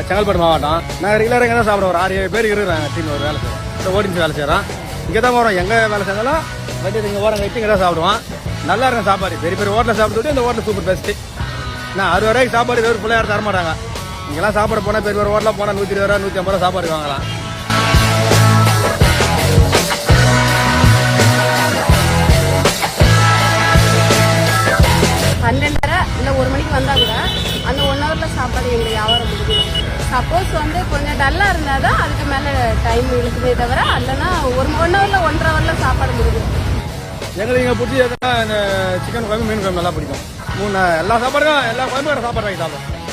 செங்கல்பட்டு மாவட்டம். நாங்கள் ரெகுலராக இங்கே தான் சாப்பிடுவோம். ஒரு 6-7 பேர் இருக்கிறாங்க டீம் ஒரு வேலை செய்கிறோம். ஓடிச்சு வேலை செய்கிறோம். இங்கே தான் வரோம். எங்கே வேலை செய்தாலும் வண்டி இங்கே ஓரம் கட்டி இங்கே தான் சாப்பிடுவோம். நல்லா இருக்கும் சாப்பாடு. பெரிய பெரிய ஹோட்டலில் சாப்பிட்டு இந்த ஹோட்டல் சூப்பர் பெஸ்ட்டு. நான் 60 ரூபாய்க்கு சாப்பாடு வெறும் பிள்ளையார் தர மாட்டாங்க. இங்கெல்லாம் சாப்பாடு போனால் பெரிய ஒரு ஹோட்டலில் போனால் 120 ரூபா 150 ரூபா சாப்பாடு வாங்கலாம். பன்னெண்டரை இல்லை 1 மணிக்கு வந்தால் கூட அந்த 1 ஹவரில் சாப்பாடு எங்களுக்கு வியாபாரம் முடியும். சப்போஸ் வந்து கொஞ்சம் டல்லாக இருந்தால் தான் அதுக்கு மேலே டைம் இருக்குதே தவிர இல்லைன்னா 1 ஹவரில் 1.5 ஹவரில் சாப்பாடு முடியும். எங்களுக்கு இங்கே பிடிச்சி இந்த சிக்கன் குழம்பு மீன் குழம்பு நல்லா பிடிக்கும். எல்லா சாப்பாடுக்கும் எல்லா குழம்பும் சாப்பாடு வாங்கி சாப்பிடும்.